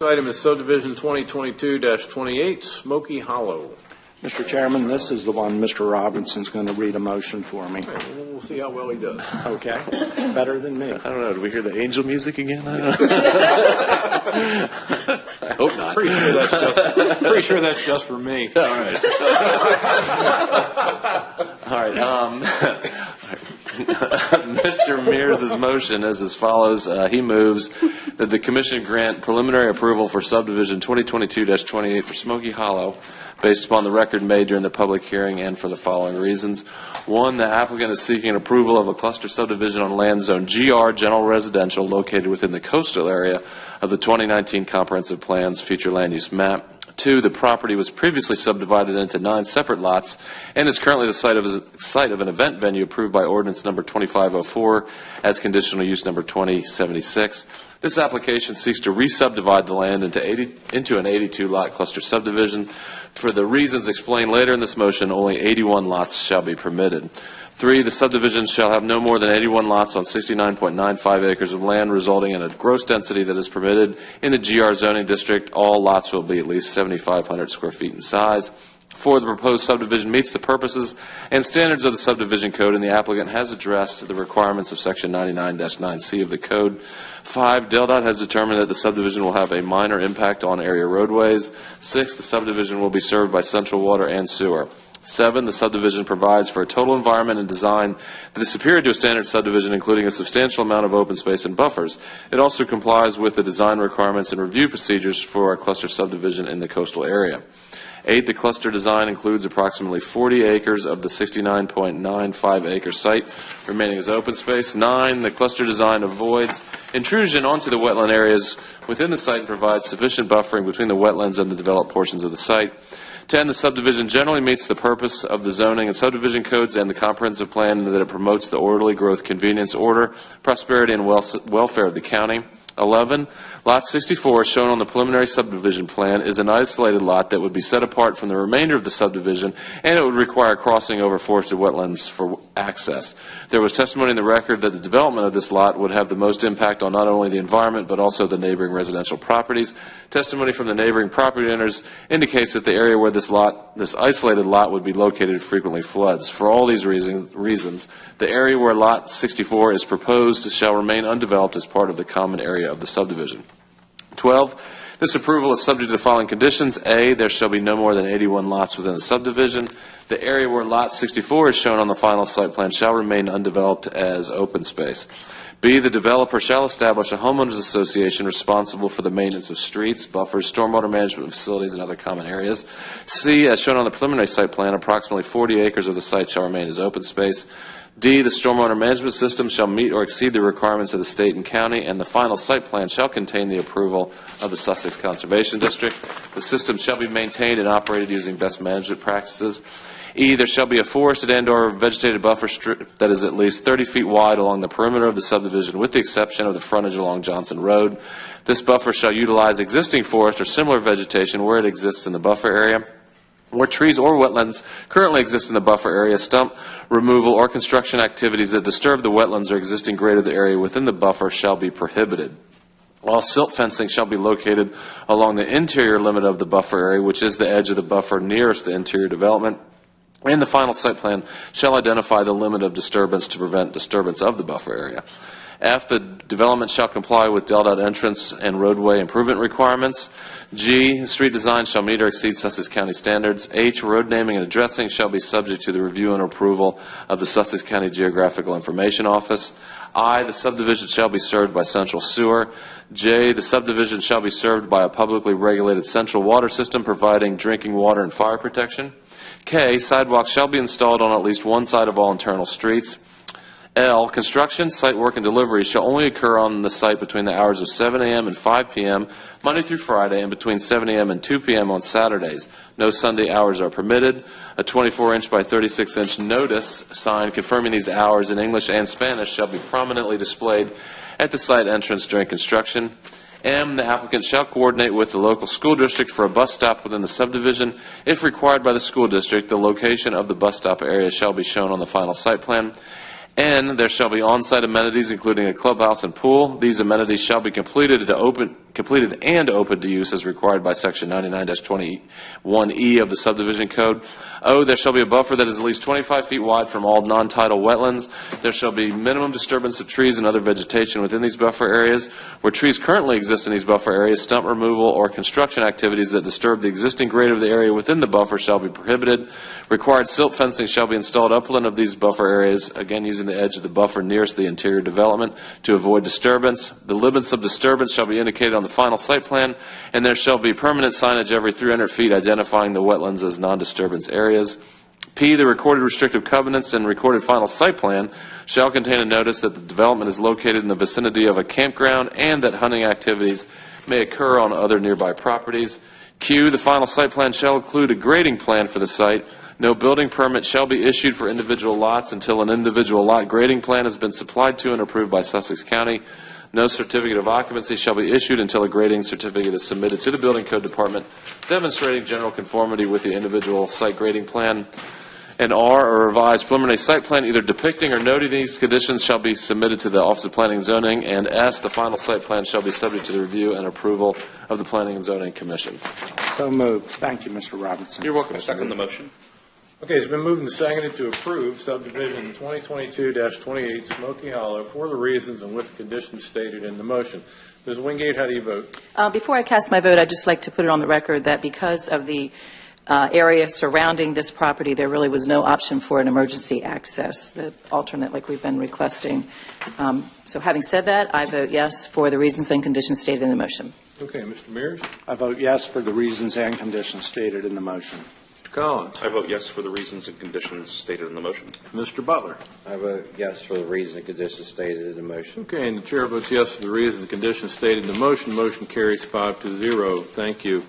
Item is subdivision 2022-28, Smokey Hollow. Mr. Chairman, this is the one Mr. Robinson's going to read a motion for me. Okay, we'll see how well he does. Okay. Better than me. I don't know. Do we hear the angel music again? I don't know. I hope not. Pretty sure that's just for me. All right. All right. Mr. Mears' motion is as follows. He moves that the Commission grant preliminary approval for subdivision 2022-28 for Smokey Hollow based upon the record made during the public hearing and for the following reasons. One, the applicant is seeking approval of a cluster subdivision on land zone GR General Residential located within the coastal area of the 2019 Comprehensive Plan's future land use map. Two, the property was previously subdivided into 9 separate lots and is currently the site of an event venue approved by ordinance number 2504 as conditional use number 2076. This application seeks to re-subdivide the land into an 82-lot cluster subdivision. For the reasons explained later in this motion, only 81 lots shall be permitted. 3, the subdivision shall have no more than 81 lots on 69.95 acres of land, resulting in a gross density that is permitted in the GR zoning district. All lots will be at least 7,500 square feet in size. 4, the proposed subdivision meets the purposes and standards of the subdivision code, and the applicant has addressed the requirements of section 99-9C of the code. 5, DelDOT has determined that the subdivision will have a minor impact on area roadways. 6, the subdivision will be served by central water and sewer. 7, the subdivision provides for a total environment and design that is superior to a standard subdivision, including a substantial amount of open space and buffers. It also complies with the design requirements and review procedures for a cluster subdivision in the coastal area. 8, the cluster design includes approximately 40 acres of the 69.95 acre site remaining as open space. 9, the cluster design avoids intrusion onto the wetland areas within the site and provides sufficient buffering between the wetlands and the developed portions of the site. 10, the subdivision generally meets the purpose of the zoning and subdivision codes and the comprehensive plan in that it promotes the orderly growth, convenience, order, prosperity, and welfare of the county. 11, lot 64, shown on the preliminary subdivision plan, is an isolated lot that would be set apart from the remainder of the subdivision, and it would require crossing over forested wetlands for access. There was testimony in the record that the development of this lot would have the most impact on not only the environment but also the neighboring residential properties. Testimony from the neighboring property owners indicates that the area where this isolated lot would be located frequently floods. For all these reasons, the area where lot 64 is proposed shall remain undeveloped as part of the common area of the subdivision. 12, this approval is subject to the following conditions. A, there shall be no more than 81 lots within the subdivision. The area where lot 64 is shown on the final site plan shall remain undeveloped as open space. B, the developer shall establish a homeowners association responsible for the maintenance of streets, buffers, stormwater management facilities, and other common areas. C, as shown on the preliminary site plan, approximately 40 acres of the site shall remain as open space. D, the stormwater management system shall meet or exceed the requirements of the state and county, and the final site plan shall contain the approval of the Sussex Conservation District. The system shall be maintained and operated using best management practices. E, there shall be a forested and/or vegetated buffer strip that is at least 30 feet wide along the perimeter of the subdivision, with the exception of the frontage along Johnson Road. This buffer shall utilize existing forest or similar vegetation where it exists in the buffer area. Where trees or wetlands currently exist in the buffer area, stump removal or construction activities that disturb the wetlands or existing grade of the area within the buffer shall be prohibited. All silt fencing shall be located along the interior limit of the buffer area, which is the edge of the buffer nearest the interior development. And the final site plan shall identify the limit of disturbance to prevent disturbance of the buffer area. F, the development shall comply with DelDOT entrance and roadway improvement requirements. G, street design shall meet or exceed Sussex County standards. H, road naming and addressing shall be subject to the review and approval of the Sussex County Geographical Information Office. I, the subdivision shall be served by central sewer. J, the subdivision shall be served by a publicly regulated central water system providing drinking water and fire protection. K, sidewalks shall be installed on at least one side of all internal streets. L, construction, site work, and delivery shall only occur on the site between the hours of 7 a.m. and 5 p.m. Monday through Friday, and between 7 a.m. and 2 p.m. on Saturdays. No Sunday hours are permitted. A 24-inch by 36-inch notice sign confirming these hours in English and Spanish shall be prominently displayed at the site entrance during construction. M, the applicant shall coordinate with the local school district for a bus stop within the subdivision. If required by the school district, the location of the bus stop area shall be shown on the final site plan. N, there shall be on-site amenities including a clubhouse and pool. These amenities shall be completed completed and open to use as required by Section 99-21E of the subdivision code. O, there shall be a buffer that is at least 25 feet wide from all non-tidal wetlands. There shall be minimum disturbance of trees and other vegetation within these buffer areas. Where trees currently exist in these buffer areas, stump removal or construction activities that disturb the existing grade of the area within the buffer shall be prohibited. Required silt fencing shall be installed upland of these buffer areas, again using the edge of the buffer nearest the interior development to avoid disturbance. The limits of disturbance shall be indicated on the final site plan, and there shall be permanent signage every 300 feet identifying the wetlands as non-disturbance areas. P, the recorded restrictive covenants and recorded final site plan shall contain a notice that the development is located in the vicinity of a campground and that hunting activities may occur on other nearby properties. Q, the final site plan shall include a grading plan for the site. No building permit shall be issued for individual lots until an individual lot grading plan has been supplied to and approved by Sussex County. No certificate of occupancy shall be issued until a grading certificate is submitted to the Building Code Department demonstrating general conformity with the individual site grading plan. And R, a revised preliminary site plan either depicting or noting these conditions shall be submitted to the Office of Planning and Zoning. And S, the final site plan shall be subject to the review and approval of the Planning and Zoning Commission. So moved. Thank you, Mr. Robinson. You're welcome. I second the motion. Okay, it's been moved and seconded to approve subdivision 2022-28 Smokey Hollow for the reasons and with the conditions stated in the motion. Ms. Wingate, how do you vote? Before I cast my vote, I'd just like to put it on the record that because of the area surrounding this property, there really was no option for an emergency access, the alternate like we've been requesting. So having said that, I vote yes for the reasons and conditions stated in the motion. Okay, Mr. Mears? I vote yes for the reasons and conditions stated in the motion. Mr. Collins? I vote yes for the reasons and conditions stated in the motion. Mr. Butler? I vote yes for the reasons and conditions stated in the motion. Okay, and the chair votes yes for the reasons and conditions stated in the motion. Motion carries 5-0. Thank you.